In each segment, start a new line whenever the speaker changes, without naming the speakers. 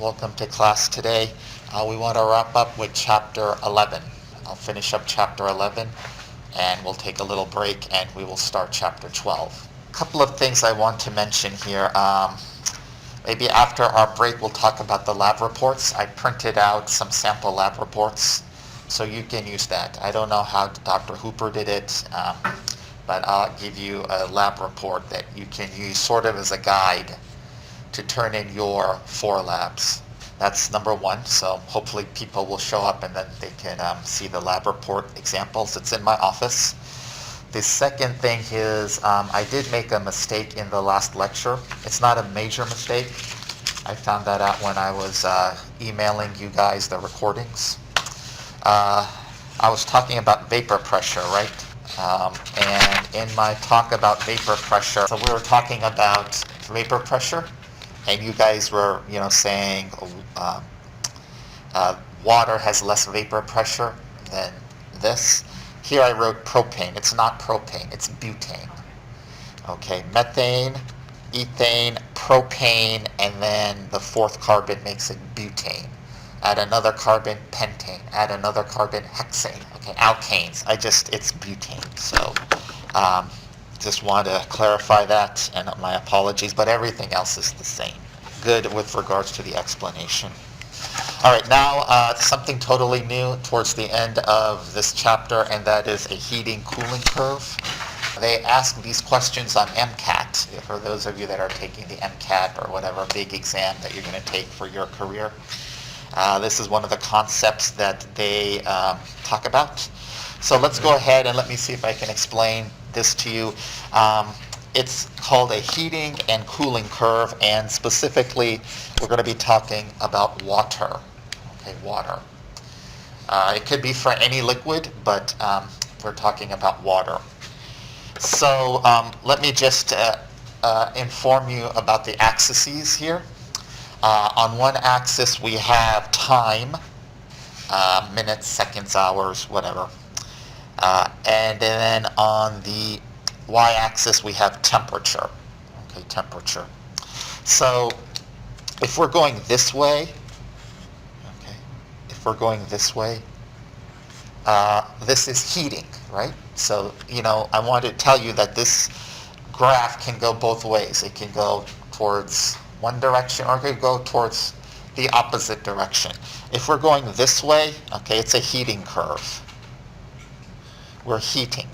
welcome to class today. We want to wrap up with chapter 11. I'll finish up chapter 11 and we'll take a little break and we will start chapter 12. A couple of things I want to mention here. Maybe after our break we'll talk about the lab reports. I printed out some sample lab reports so you can use that. I don't know how Dr. Hooper did it, but I'll give you a lab report that you can use sort of as a guide to turn in your 4 labs. That's number one. So hopefully people will show up and then they can see the lab report examples. It's in my office. The second thing is I did make a mistake in the last lecture. It's not a major mistake. I found that out when I was emailing you guys the recordings. I was talking about vapor pressure, right? And in my talk about vapor pressure, so we were talking about vapor pressure, and you guys were, saying water has less vapor pressure than this. Here I wrote propane. It's not propane, it's butane. Okay, methane, ethane, propane, and then the 4th carbon makes it butane. Add another carbon, pentane. Add another carbon, hexane. Okay, alkanes. It's butane. So just want to clarify that, and my apologies, but everything else is the same. Good with regards to the explanation. All right, now something totally new towards the end of this chapter, and that is a heating-cooling curve. They ask these questions on MCAT, for those of you that are taking the MCAT or whatever big exam that you're going to take for your career. This is one of the concepts that they talk about. So let's go ahead and let me see if I can explain this to you. It's called a heating and cooling curve, and specifically we're going to be talking about water. Okay, water. It could be for any liquid, but we're talking about water. So let me just inform you about the axes here. On one axis we have time, minutes, seconds, hours, whatever. And then on the y-axis we have temperature. Okay, temperature. So if we're going this way, this is heating, right? So, I want to tell you that this graph can go both ways. It can go towards one direction or it can go towards the opposite direction. If we're going this way, okay, it's a heating curve. We're heating.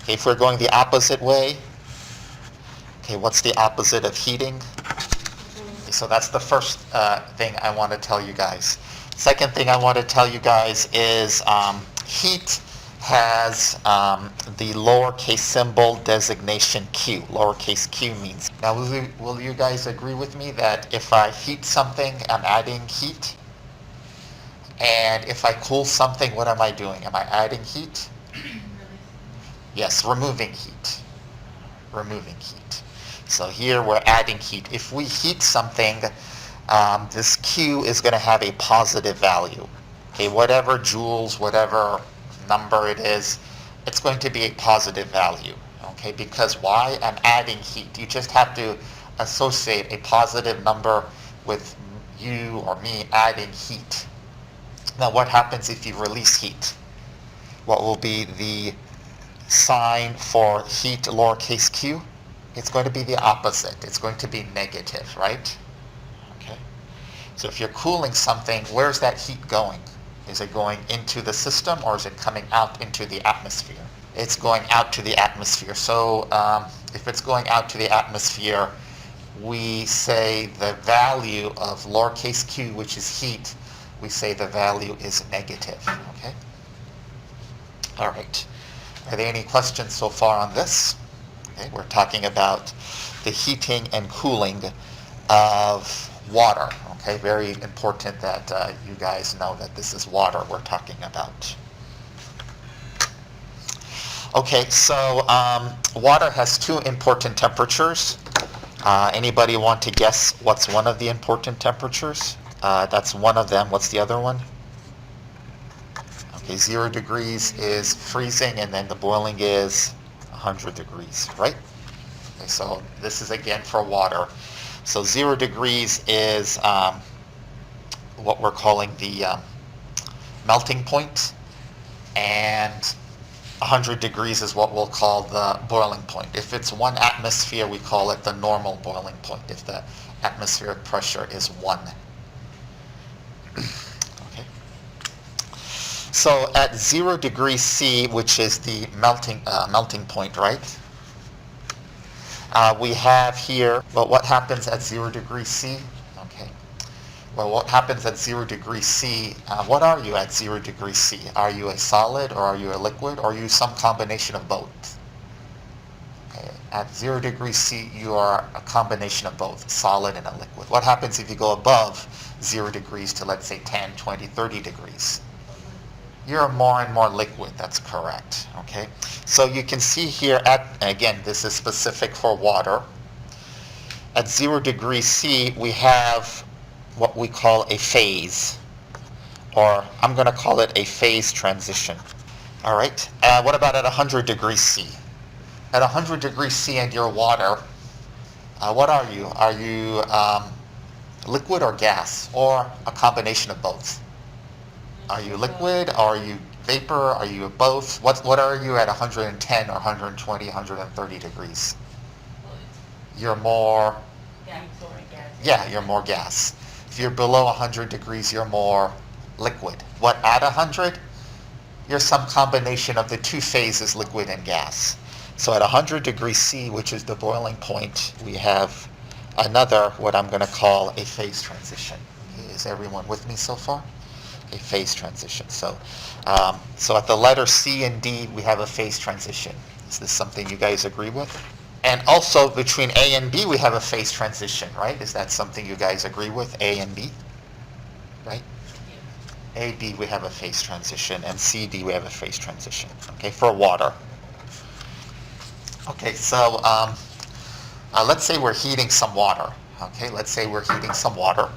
Okay, if we're going the opposite way, okay, what's the opposite of heating? Okay, so that's the first thing I want to tell you guys. Second thing I want to tell you guys is heat has the lowercase symbol designation Q. Lowercase q means. Now, will you guys agree with me that if I heat something, I'm adding heat? And if I cool something, what am I doing? Am I adding heat? Yes, removing heat. Removing heat. So here we're adding heat. If we heat something, this Q is going to have a positive value. Okay, whatever joules, whatever number it is, it's going to be a positive value. Okay, because why? I'm adding heat. You just have to associate a positive number with you or me adding heat. Now, what happens if you release heat? What will be the sign for heat, lowercase q? It's going to be the opposite. It's going to be negative, right? Okay. So if you're cooling something, where's that heat going? Is it going into the system or is it coming out into the atmosphere? It's going out to the atmosphere. So if it's going out to the atmosphere, we say the value of lowercase q, which is heat, we say the value is negative. Okay. All right. Are there any questions so far on this? Okay, we're talking about the heating and cooling of water. Okay, very important that you guys know that this is water we're talking about. Okay, so water has 2 important temperatures. Anybody want to guess what's one of the important temperatures? That's one of them. What's the other one? Okay, 0 degrees is freezing, and then the boiling is 100 degrees, right? Okay, so this is again for water. So 0 degrees is what we're calling the melting point, and 100 degrees is what we'll call the boiling point. If it's 1 atmosphere, we call it the normal boiling point, if the atmospheric pressure is 1. Okay. So at 0 degrees C, which is the melting point, right? We have here, well, what happens at 0 degrees C? Okay. Well, what happens at 0 degrees C? What are you at 0 degrees C? Are you a solid, or are you a liquid, or are you some combination of both? Okay. At 0 degrees C, you are a combination of both, solid and a liquid. What happens if you go above 0 degrees to, let's say, 10, 20, 30 degrees? You're more and more liquid. That's correct. Okay. So you can see here again, this is specific for water. At 0 degrees C, we have what we call a phase, or I'm going to call it a phase transition. All right. What about at 100 degrees C? At 100 degrees C and your water, what are you? Are you liquid or gas, or a combination of both? Are you liquid, or are you vapor? Are you both? What are you at 110 or 120, 130 degrees? You're more... Yeah, you're more gas. If you're below 100 degrees, you're more liquid. What, at 100? You're some combination of the two phases, liquid and gas. So at 100 degrees C, which is the boiling point, we have another, what I'm going to call a phase transition. Is everyone with me so far? A phase transition. So at the letter C and D, we have a phase transition. Is this something you guys agree with? And also between A and B, we have a phase transition, right? Is that something you guys agree with, A and B? Right? A, B, we have a phase transition, and C, D, we have a phase transition, okay, for water. Okay, so let's say we're heating some water, okay? Let's say we're heating some water,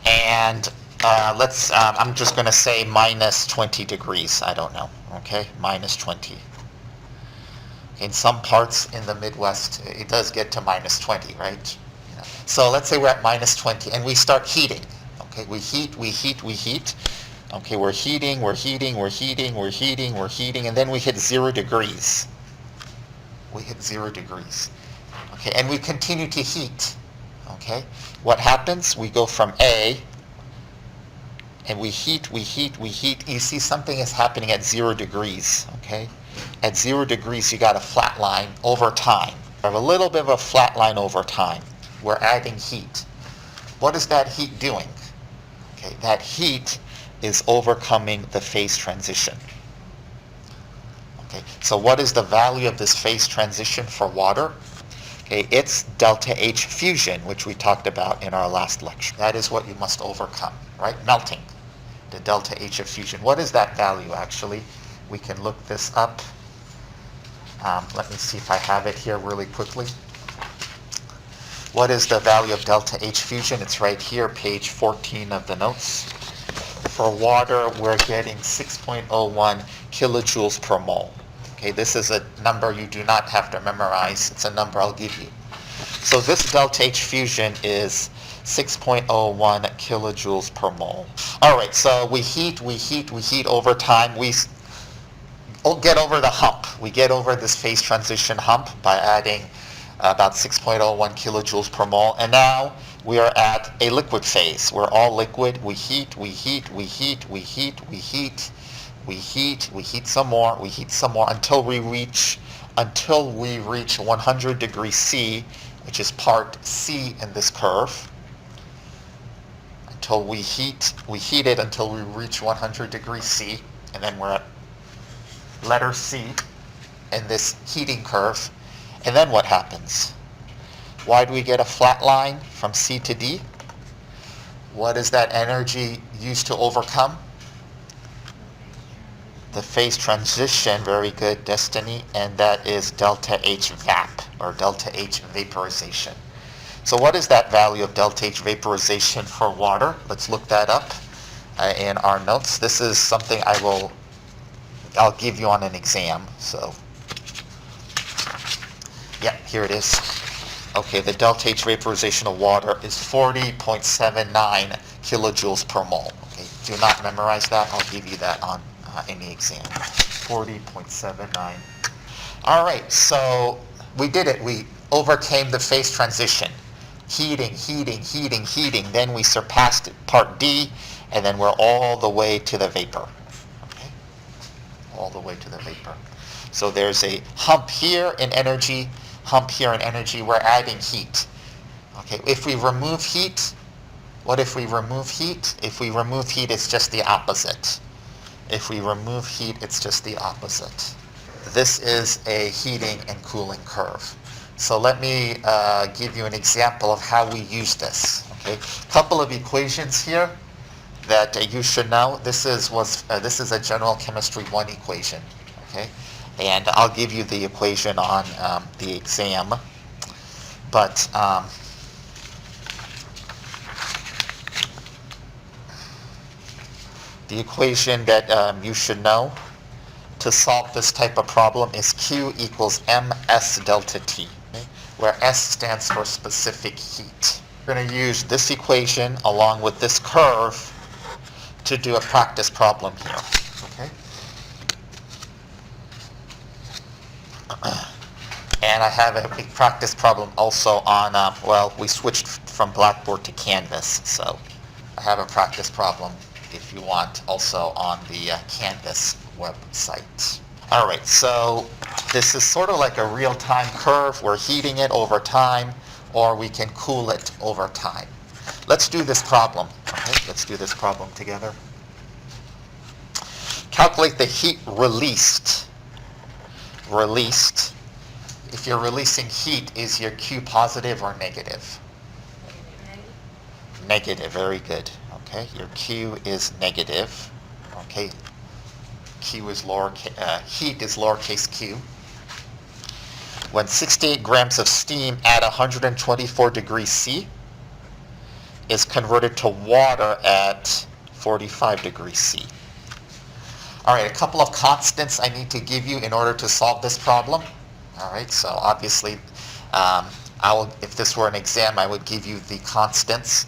and I'm just going to say minus 20 degrees, I don't know, okay? Minus 20. In some parts in the Midwest, it does get to minus 20, right? You know. So let's say we're at minus 20 and we start heating. Okay, we heat. Okay, we're heating, and then we hit 0 degrees. We hit 0 degrees. Okay, and we continue to heat. Okay, what happens? We go from A, and we heat. You see something is happening at 0 degrees, okay? At 0 degrees, you got a flat line over time. We have a little bit of a flat line over time. We're adding heat. What is that heat doing? Okay, that heat is overcoming the phase transition. Okay, so what is the value of this phase transition for water? Okay, it's delta H fusion, which we talked about in our last lecture. That is what you must overcome, right? Melting, the delta H of fusion. What is that value, actually? We can look this up. Let me see if I have it here really quickly. What is the value of delta H fusion? It's right here, page 14 of the notes. For water, we're getting 6.01 kilojoules per mole. Okay, this is a number you do not have to memorize. It's a number I'll give you. So this delta H fusion is 6.01 kilojoules per mole. All right, so we heat over time. We get over the hump. We get over this phase transition hump by adding about 6.01 kilojoules per mole. And now we are at a liquid phase. We're all liquid. We heat some more until we reach 100 degrees C, which is part C in this curve. Until we heat it until we reach 100 degrees C, and then we're at letter C in this heating curve. And then what happens? Why do we get a flat line from C to D? What is that energy used to overcome? The phase transition. Very good, Destiny. And that is delta H vap, or delta H vaporization. So what is that value of delta H vaporization for water? Let's look that up in our notes. This is something I'll give you on an exam. So yeah, here it is. Okay, the delta H vaporization of water is 40.79 kilojoules per mole. Okay, do not memorize that. I'll give you that on any exam. 40.79. All right, so we did it. We overcame the phase transition. Heating, heating, heating, heating. Then we surpassed part D, and then we're all the way to the vapor. Okay? All the way to the vapor. So there's a hump here in energy, hump here in energy. We're adding heat. Okay, if we remove heat, what if we remove heat? If we remove heat, it's just the opposite. If we remove heat, it's just the opposite. This is a heating and cooling curve. So let me give you an example of how we use this. Okay, a couple of equations here that you should know. This is a general chemistry 1 equation. Okay, and I'll give you the equation on the exam. But the equation that you should know to solve this type of problem is Q equals ms delta T, okay, where S stands for specific heat. We're going to use this equation along with this curve to do a practice problem here. Okay? And I have a big practice problem also on, we switched from Blackboard to Canvas, so I have a practice problem if you want also on the Canvas website. All right, so this is sort of like a real-time curve. We're heating it over time, or we can cool it over time. Let's do this problem. Okay, let's do this problem together. Calculate the heat released. Released. If you're releasing heat, is your Q positive or negative? Negative, very good. Okay, your Q is negative. Okay, Q is heat is lowercase q. When 68 grams of steam at 124 degrees C is converted to water at 45 degrees C. All right, a couple of constants I need to give you in order to solve this problem. All right, so obviously, if this were an exam, I would give you the constants.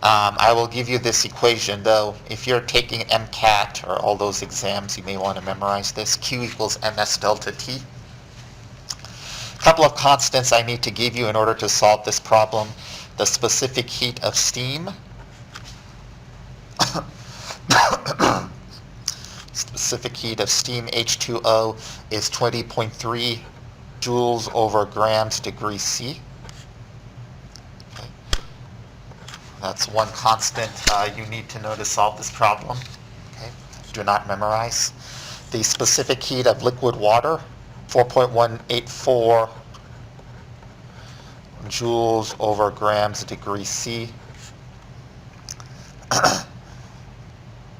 I will give you this equation, though. If you're taking MCAT or all those exams, you may want to memorize this. Q equals ms delta T. A couple of constants I need to give you in order to solve this problem. The specific heat of steam. Specific heat of steam, H2O, is 20.3 joules over grams degrees C. Okay. That's one constant you need to know to solve this problem. Okay. Do not memorize. The specific heat of liquid water, 4.184 joules over grams degrees C.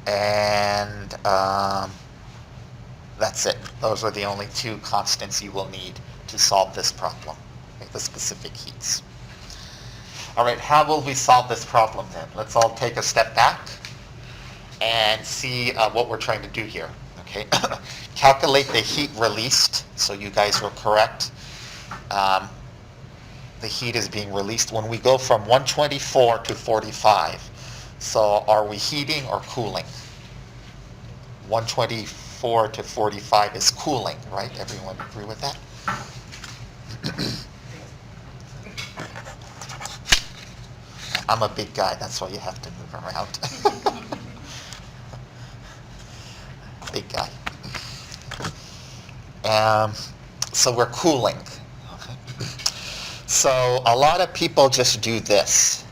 And that's it. Those are the only two constants you will need to solve this problem, okay, the specific heats. All right, how will we solve this problem then? Let's all take a step back and see what we're trying to do here. Okay, calculate the heat released. So you guys were correct. The heat is being released when we go from 124 to 45. So are we heating or cooling? 124 to 45 is cooling, right? Everyone agree with that? I'm a big guy, that's why you have to move around. Big guy. So we're cooling. Okay. So a lot of people just do this.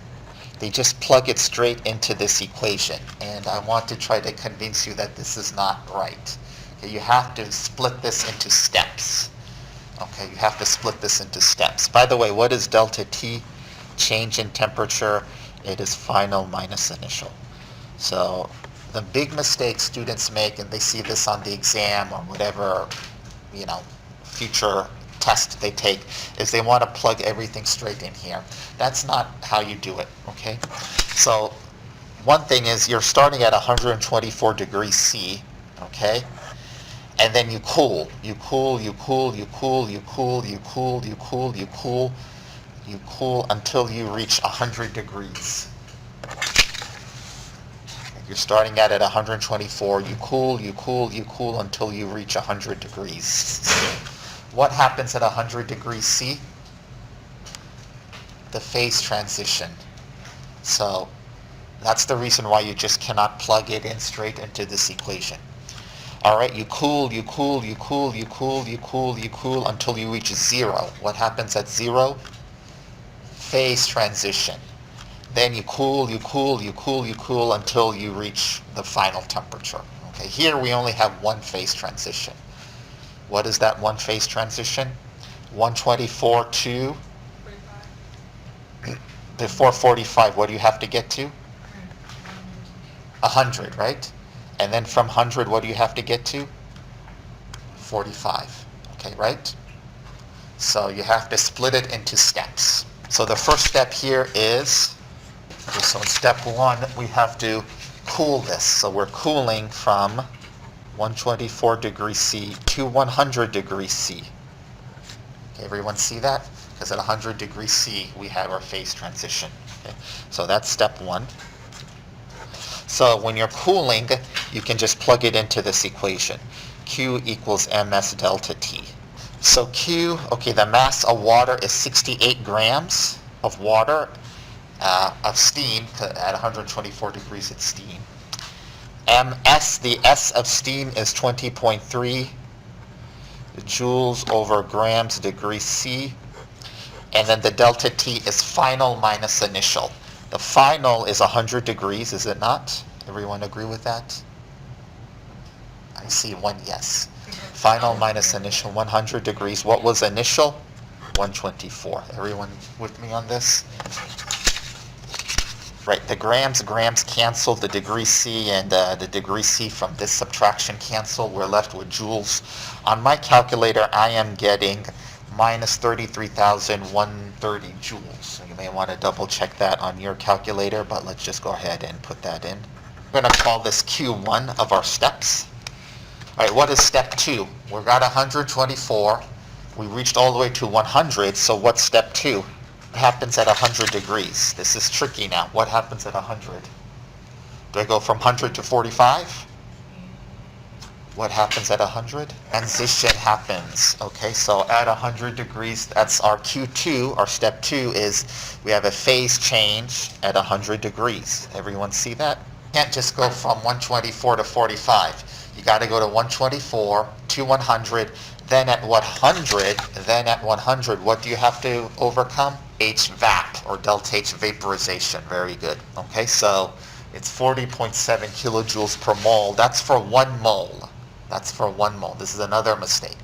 They just plug it straight into this equation. And I want to try to convince you that this is not right. Okay, you have to split this into steps. Okay, you have to split this into steps. By the way, what is delta T? Change in temperature. It is final minus initial. So the big mistake students make, and they see this on the exam or whatever, future test they take, is they want to plug everything straight in here. That's not how you do it, okay? So one thing is you're starting at 124 degrees C, okay? And then you cool. You cool, you cool, you cool, you cool, you cool, you cool, you cool. You cool until you reach 100 degrees. You're starting at 124. You cool, you cool, you cool until you reach 100 degrees. What happens at 100 degrees C? The phase transition. So that's the reason why you just cannot plug it in straight into this equation. All right, you cool, you cool, you cool, you cool, you cool, you cool until you reach 0. What happens at 0? Phase transition. Then you cool, you cool, you cool, you cool until you reach the final temperature. Okay, here we only have one phase transition. What is that one phase transition? 124 to
45.
before 45. What do you have to get to? 100, right? And then from 100, what do you have to get to? 45. Okay, right? So you have to split it into steps. So the first step here is, so in step 1, we have to cool this. So we're cooling from 124 degrees C to 100 degrees C. Okay, everyone see that? Because at 100 degrees C, we have our phase transition. Okay? So that's step 1. So when you're cooling, you can just plug it into this equation. Q equals ms delta T. So Q, okay, the mass of water is 68 grams of water, of steam. At 124 degrees it's steam. Ms, the S of steam is 20.3 joules over grams degrees C. And then the delta T is final minus initial. The final is 100 degrees, is it not? Everyone agree with that? I see one yes. Final minus initial, 100 degrees. What was initial? 124. Everyone with me on this? Right, the grams cancel, the degree C and the degree C from this subtraction cancel. We're left with joules. On my calculator, I am getting minus 33,130 joules. So you may want to double check that on your calculator, but let's just go ahead and put that in. We're going to call this Q1 of our steps. All right, what is step 2? We've got 124. We reached all the way to 100, so what's step 2? What happens at 100 degrees? This is tricky now. What happens at 100? Do I go from 100 to 45? What happens at 100? Transition happens. Okay, so at 100 degrees, that's our Q2. Our step 2 is we have a phase change at 100 degrees. Everyone see that? You can't just go from 124 to 45. You got to go to 124 to 100. Then at 100, what do you have to overcome? HVAP, or delta H vaporization. Very good. Okay, so it's 40.7 kilojoules per mole. That's for 1 mole. That's for 1 mole. This is another mistake.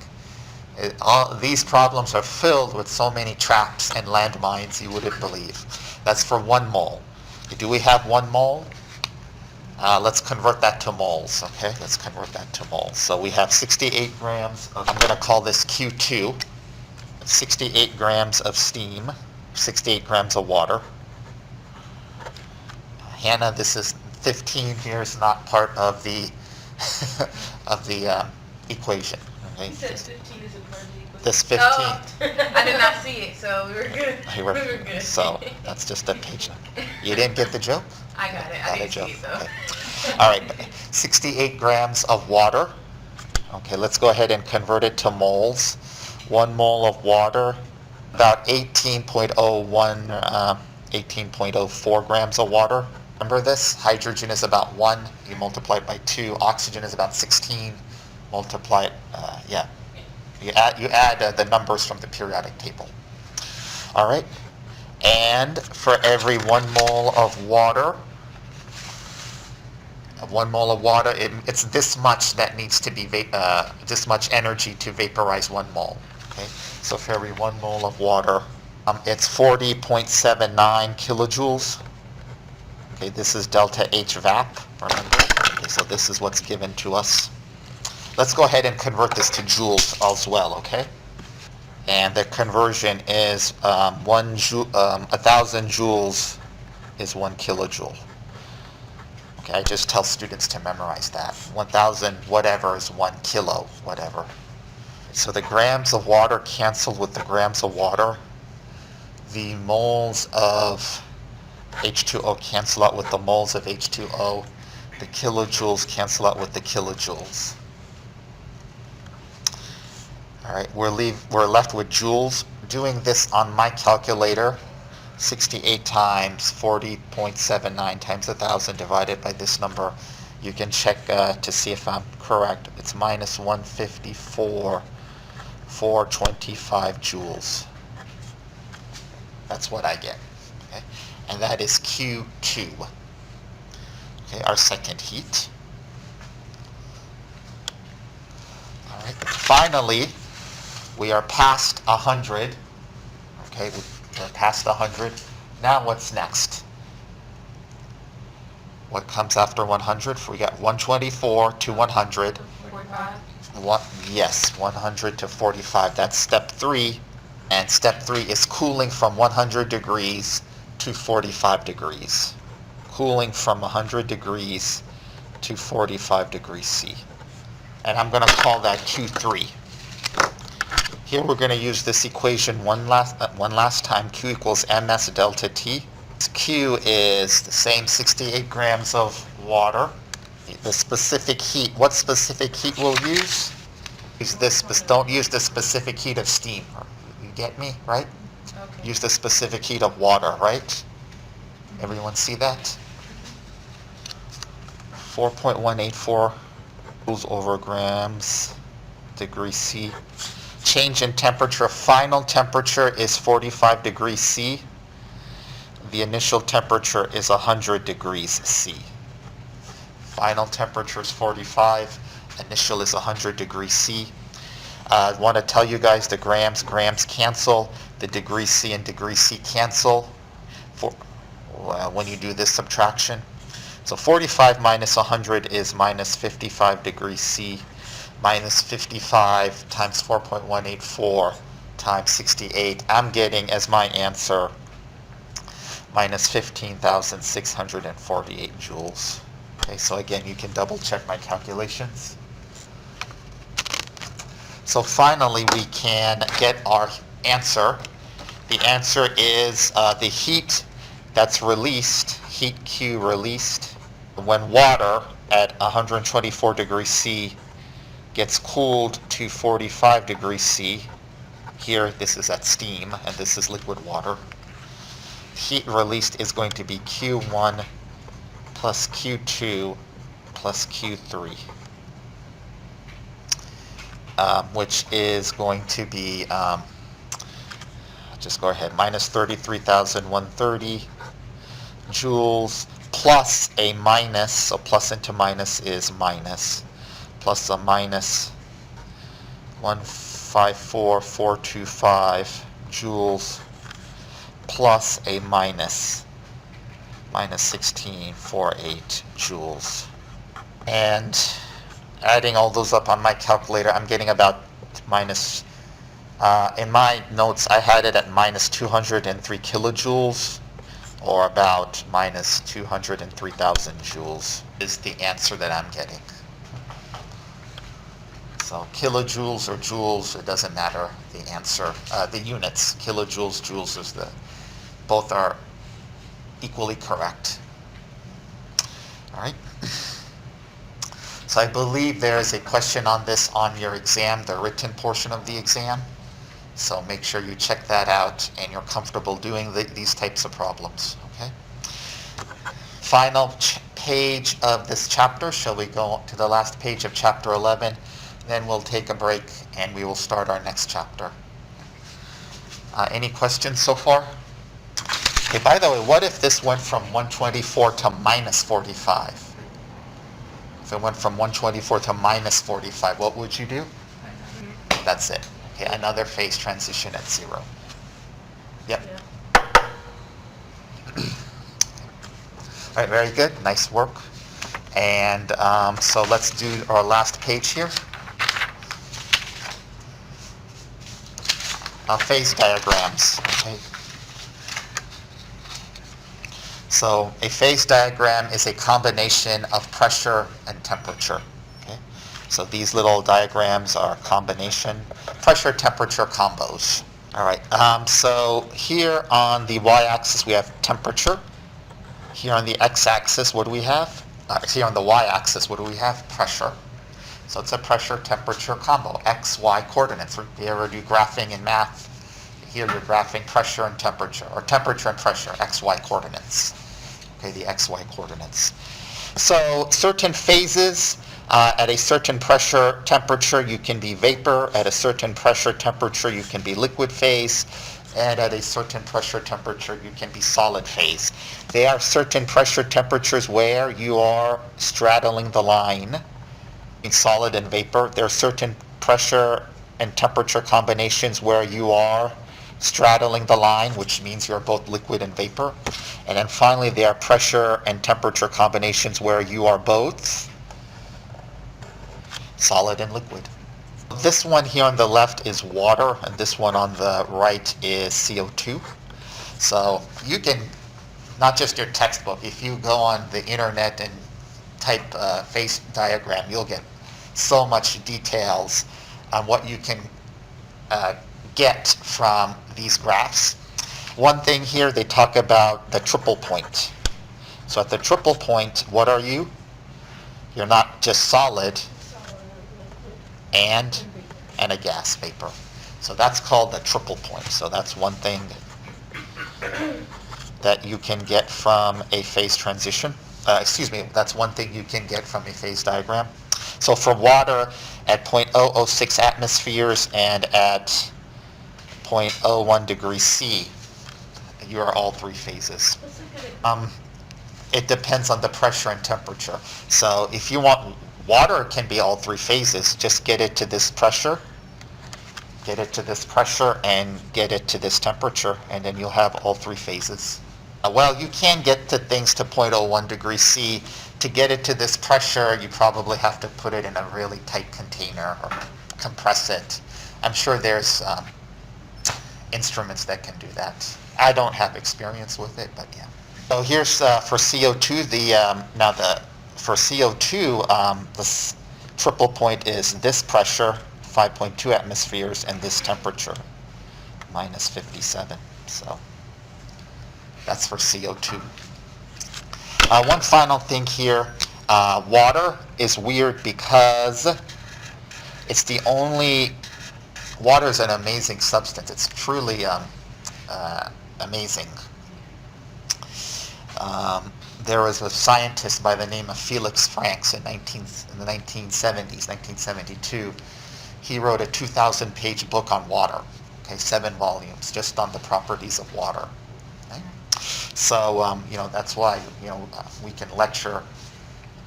These problems are filled with so many traps and landmines you wouldn't believe. That's for 1 mole. Do we have 1 mole? Let's convert that to moles, okay? Let's convert that to moles. So we have 68 grams of, I'm going to call this Q2, 68 grams of steam, 68 grams of water. Hannah, this is 15 here is not part of the of the equation. Okay?
You said 15 is a part of the equation.
This 15.
Oh, I did not see it, so we were good.
We were
good.
So that's just a page. You didn't get the joke?
I got it. I didn't see it, though.
Okay. All right, 68 grams of water. Okay, let's go ahead and convert it to moles. 1 mole of water, about 18.04 grams of water. Remember this? Hydrogen is about 1. You multiply it by 2. Oxygen is about 16. Multiply it, You add the numbers from the periodic table. All right. And for every 1 mole of water, it's this much that needs to be this much energy to vaporize 1 mole. Okay. So for every 1 mole of water, it's 40.79 kilojoules. Okay, this is delta H VAP, remember? Okay, so this is what's given to us. Let's go ahead and convert this to joules as well, okay? And the conversion is 1,000 joules is 1 kilojoule. Okay, I just tell students to memorize that. 1,000 whatever is 1 kilo, whatever. So the grams of water cancel with the grams of water. the moles of H2O cancel out with the moles of H2O. The kilojoules cancel out with the kilojoules. All right, we're left with joules. Doing this on my calculator, 68 times 40.79 times 1,000 divided by this number. You can check to see if I'm correct. It's minus 154,425 joules. That's what I get. Okay? And that is Q2. Okay, our second heat. All right. Finally, we are past 100. Okay, we're past 100. Now what's next? What comes after 100? We got 124 to 100.
45.
Yes, 100 to 45. That's step 3. And step 3 is cooling from 100 degrees to 45 degrees. Cooling from 100 degrees to 45 degrees C. And I'm going to call that Q3. Here we're going to use this equation one last time. Q equals ms delta T. Q is the same 68 grams of water. The specific heat, what specific heat we'll use? Don't use the specific heat of steam. You get me, right?
Okay.
Use the specific heat of water, right? Everyone see that? 4.184 joules over grams degrees C. Change in temperature. Final temperature is 45 degrees C. The initial temperature is 100 degrees C. Final temperature is 45. Initial is 100 degrees C. I want to tell you guys the grams cancel. The degrees C and degrees C cancel when you do this subtraction. So 45 minus 100 is minus 55 degrees C. Minus 55 times 4.184 times 68. I'm getting as my answer minus 15,648 joules. Okay, so again, you can double check my calculations. So finally, we can get our answer. The answer is the heat that's released, heat Q released, when water at 124 degrees C gets cooled to 45 degrees C. Here, this is at steam, and this is liquid water. Heat released is going to be Q1 plus Q2 plus Q3, which is going to be, just go ahead, minus 33,130 joules plus a minus, so plus into minus is minus, plus a minus 154,425 joules plus a minus 1648 joules. And adding all those up on my calculator, I'm getting about minus, in my notes I had it at minus 203 kilojoules, or about minus 203,000 joules is the answer that I'm getting. So kilojoules or joules, it doesn't matter the answer. The units, kilojoules, joules, both are equally correct. All right. So I believe there is a question on this on your exam, the written portion of the exam. So make sure you check that out and you're comfortable doing these types of problems. Okay. Final page of this chapter. Shall we go to the last page of chapter 11? Then we'll take a break and we will start our next chapter. Any questions so far? Okay, by the way, what if this went from 124 to minus 45? If it went from 124 to minus 45, what would you do? That's it. Okay, another phase transition at 0. Yep.
Yeah.
All right, very good. Nice work. And so let's do our last page here. Phase diagrams. Okay. So a phase diagram is a combination of pressure and temperature. Okay. So these little diagrams are combination pressure temperature combos. All right, so here on the y-axis we have temperature. Here on the x-axis, what do we have? Here on the y-axis, what do we have? Pressure. So it's a pressure-temperature combo, x, y coordinates. If you ever do graphing in math, here you're graphing pressure and temperature, or temperature and pressure, x, y coordinates. Okay, the x, y coordinates. So certain phases, at a certain pressure temperature you can be vapor, at a certain pressure temperature you can be liquid phase, and at a certain pressure temperature you can be solid phase. There are certain pressure temperatures where you are straddling the line between solid and vapor. There are certain pressure and temperature combinations where you are straddling the line, which means you're both liquid and vapor. And then finally, there are pressure and temperature combinations where you are both solid and liquid. This one here on the left is water, and this one on the right is CO2. So you can, not just your textbook, if you go on the internet and type phase diagram, you'll get so much details on what you can get from these graphs. One thing here, they talk about the triple point. So at the triple point, what are you? You're not just solid and a gas vapor. So that's called the triple point. So that's one thing that you can get from a phase transition. That's one thing you can get from a phase diagram. So for water at 0.006 atmospheres and at 0.01 degrees C, you are all three phases. It depends on the pressure and temperature. So if you want water, can be all three phases. Just get it to this pressure, get it to this pressure, and get it to this temperature, and then you'll have all three phases. Well, you can get to things to 0.01 degrees C. To get it to this pressure, you probably have to put it in a really tight container or compress it. I'm sure there's instruments that can do that. I don't have experience with it, but yeah. So here's for CO2. For CO2, the triple point is this pressure, 5.2 atmospheres, and this temperature, minus 57. So that's for CO2. One final thing here, water is weird because it's the only, water is an amazing substance. It's truly amazing. There was a scientist by the name of Felix Franks in the 1970s, 1972. He wrote a 2,000-page book on water, 7 volumes, just on the properties of water. Okay? So, that's why, we can lecture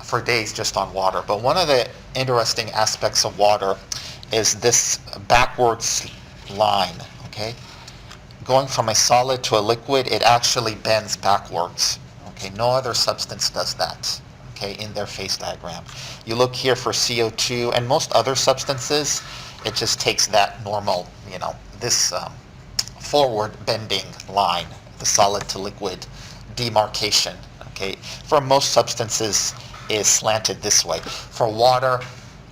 for days just on water. But one of the interesting aspects of water is this backwards line, okay? Going from a solid to a liquid, it actually bends backwards. Okay, no other substance does that, okay, in their phase diagram. You look here for CO2 and most other substances, it just takes that normal, this forward bending line, the solid to liquid demarcation, okay. For most substances is slanted this way. For water,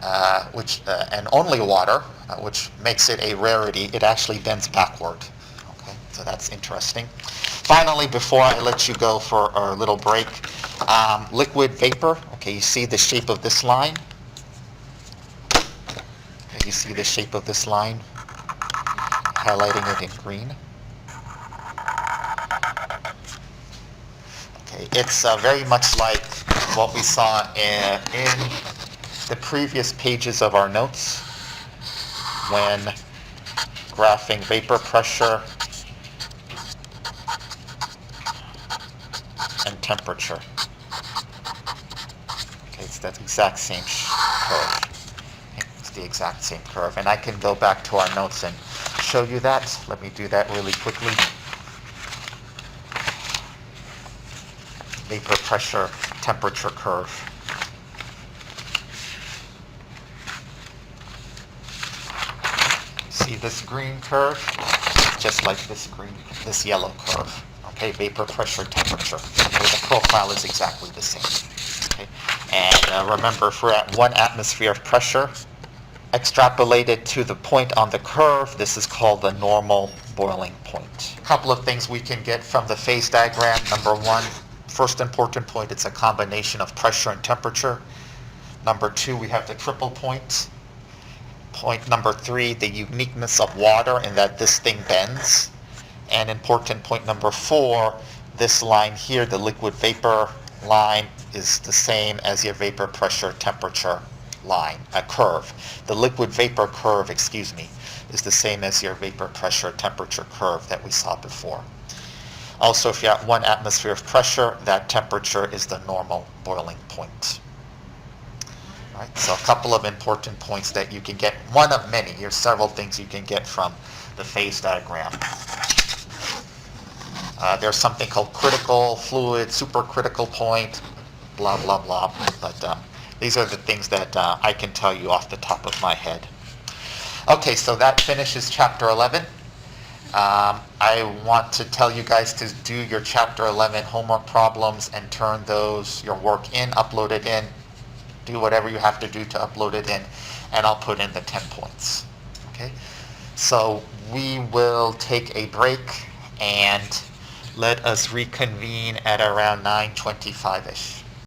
and only water, which makes it a rarity, it actually bends backward. Okay, so that's interesting. Finally, before I let you go for our little break, liquid vapor. Okay, you see the shape of this line? Okay, you see the shape of this line? Highlighting it in green. Okay, it's very much like what we saw in the previous pages of our notes when graphing vapor pressure and temperature. Okay, it's that exact same curve. Okay, it's the exact same curve. And I can go back to our notes and show you that. Let me do that really quickly. Vapor pressure temperature curve. See this green curve? Just like this yellow curve. Okay, vapor pressure temperature. Okay, the profile is exactly the same. Okay, and remember, if we're at 1 atmosphere of pressure, extrapolated to the point on the curve, this is called the normal boiling point. A couple of things we can get from the phase diagram. Number one, first important point, it's a combination of pressure and temperature. Number two, we have the triple point. Point number three, the uniqueness of water in that this thing bends. And important point number four, this line here, the liquid vapor line, is the same as your vapor pressure temperature line, a curve. The liquid vapor curve, is the same as your vapor pressure temperature curve that we saw before. Also, if you're at 1 atmosphere of pressure, that temperature is the normal boiling point. Right, so a couple of important points that you can get, one of many. Here's several things you can get from the phase diagram. There's something called critical fluid, supercritical point, blah, blah, blah. But these are the things that I can tell you off the top of my head. Okay, so that finishes Chapter 11. I want to tell you guys to do your Chapter 11 homework problems and turn your work in, upload it in, do whatever you have to do to upload it in, and I'll put in the 10 points. Okay? So we will take a break and let us reconvene at around 9:25-ish.